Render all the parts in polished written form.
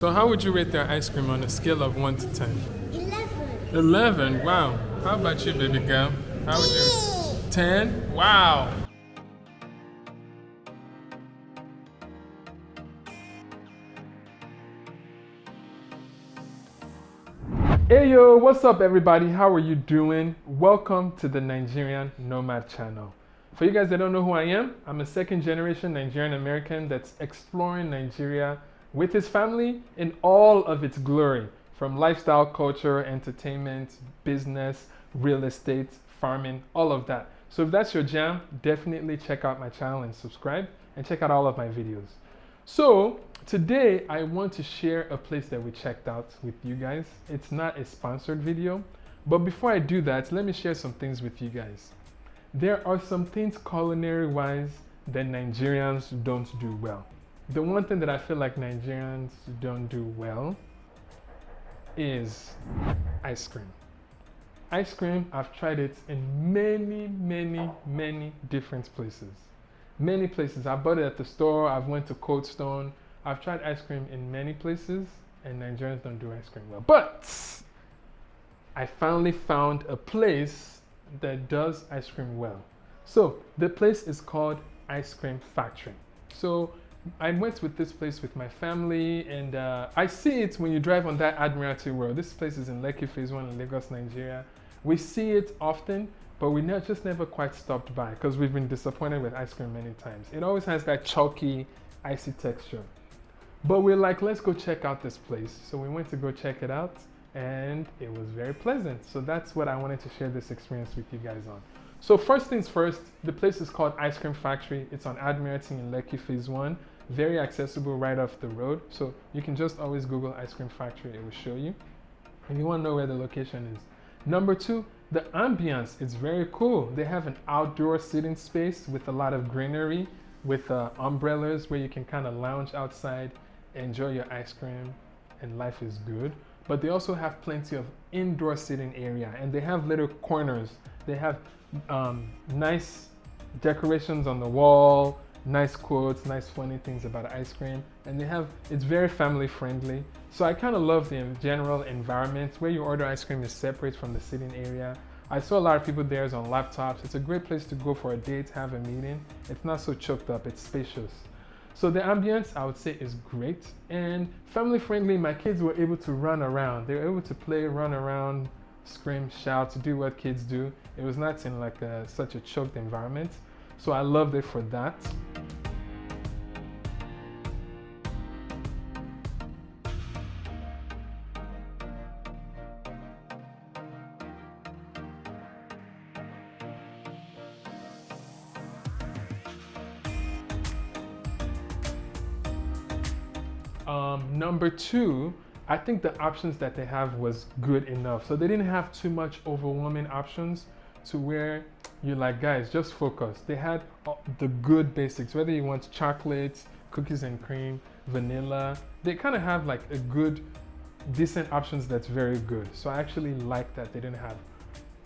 So how would you rate their ice cream on a scale of 1 to 10? 11. 11? Wow. How about you, baby girl? How would you? 10? Wow. Hey yo, what's up everybody? How are you doing? Welcome to the Nigerian Nomad channel. For you guys that don't know who I am, I'm a second generation Nigerian American that's exploring Nigeria with his family in all of its glory, from lifestyle, culture, entertainment, business, real estate, farming, all of that. So if that's your jam, definitely check out my channel and subscribe, and check out all of my videos. So today I want to share a place that we checked out with you guys. It's not a sponsored video, but before I do that, let me share some things with you guys. There are some things culinary wise that Nigerians don't do well. The one thing that I feel like Nigerians don't do well is ice cream. Ice cream, I've tried it in many different places. Many places. I bought it at the store, I've went to Cold Stone. I've tried ice cream in many places, and Nigerians don't do ice cream well. But I finally found a place that does ice cream well. So the place is called Ice Cream Factory. So I went with this place with my family, and I see it when you drive on that Admiralty Road. This place is in Lekki Phase 1 in Lagos, Nigeria. We see it often, but we just never quite stopped by because we've been disappointed with ice cream many times. It always has that chalky, icy texture. But we're like, let's go check out this place. So we went to go check it out, and it was very pleasant. So that's what I wanted to share this experience with you guys on. So first things first, the place is called Ice Cream Factory. It's on Admiralty in Lekki Phase 1. Very accessible right off the road. So you can just always Google Ice Cream Factory, it will show you. If you want to know where the location is. Number two, the ambiance is very cool. They have an outdoor sitting space with a lot of greenery, with umbrellas where you can kind of lounge outside, enjoy your ice cream, and life is good. But they also have plenty of indoor sitting area, and they have little corners. They have nice decorations on the wall, nice quotes, nice funny things about ice cream, and it's very family friendly. So I kind of love the general environment. Where you order ice cream is separate from the sitting area. I saw a lot of people there on laptops. It's a great place to go for a date, have a meeting. It's not so choked up, it's spacious. So the ambience, I would say, is great and family friendly. My kids were able to run around. They were able to play, run around, scream, shout, to do what kids do. It was not in like such a choked environment. So I loved it for that. Number two, I think the options that they have was good enough. So they didn't have too much overwhelming options to where you're like, guys, just focus. They had the good basics, whether you want chocolate, cookies and cream, vanilla. They kind of have like a good, decent options that's very good. So I actually like that they didn't have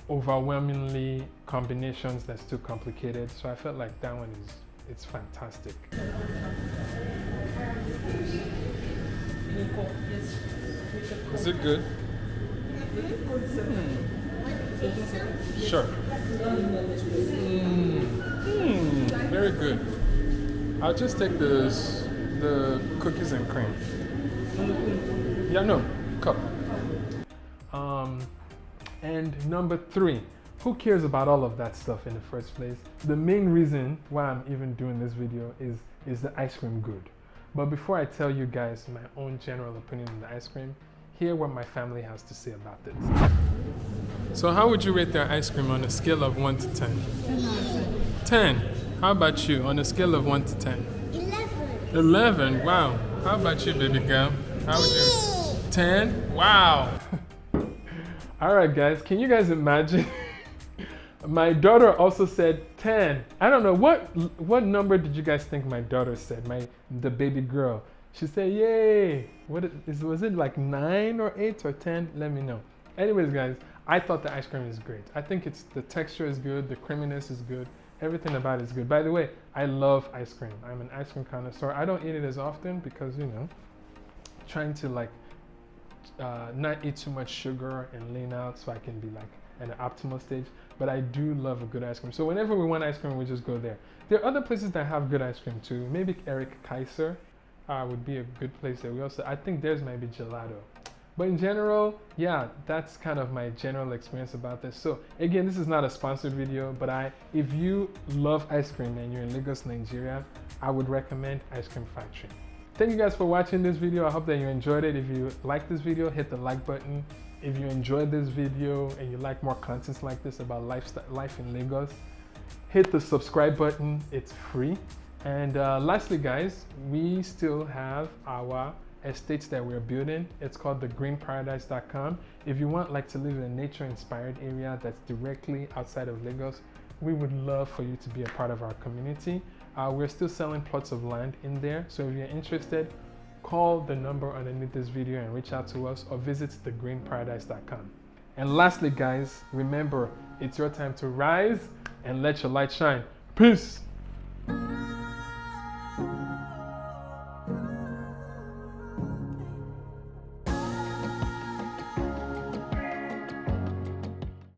overwhelmingly combinations that's too complicated. So I felt like that one it's fantastic. Is it good? Sure. Very good. I'll just take the cookies and cream. Yeah, no, cup. And number three, who cares about all of that stuff in the first place? The main reason why I'm even doing this video is the ice cream good? But before I tell you guys my own general opinion on the ice cream, hear what my family has to say about this. So how would you rate their ice cream on a scale of 1 to 10? 10. How about you on a scale of 1 to 10? 11. 11. Wow. How about you, baby girl? How would you? 10. Wow. All right, guys. Can you guys imagine? My daughter also said 10. I don't know, what number did you guys think my daughter said, the baby girl? She said, yay. Was it like 9 or 8 or 10? Let me know. Anyways, guys, I thought the ice cream is great. I think the texture is good, the creaminess is good, everything about it is good. By the way, I love ice cream. I'm an ice cream connoisseur. I don't eat it as often because, trying to like not eat too much sugar and lean out so I can be like at an optimal stage. But I do love a good ice cream. So whenever we want ice cream, we just go there. There are other places that have good ice cream too. Maybe Eric Kaiser would be a good place that we also, I think theirs might be gelato. But in general, yeah, that's kind of my general experience about this. So again, this is not a sponsored video, but if you love ice cream and you're in Lagos, Nigeria, I would recommend Ice Cream Factory. Thank you guys for watching this video. I hope that you enjoyed it. If you like this video, hit the like button. If you enjoyed this video and you like more contents like this about life in Lagos, hit the subscribe button. It's free. And lastly, guys, we still have our estates that we're building. It's called thegreenparadise.com. If you want like to live in a nature-inspired area that's directly outside of Lagos, we would love for you to be a part of our community. We're still selling plots of land in there. So if you're interested, call the number underneath this video and reach out to us, or visit thegreenparadise.com. And lastly, guys, remember, it's your time to rise and let your light shine. Peace.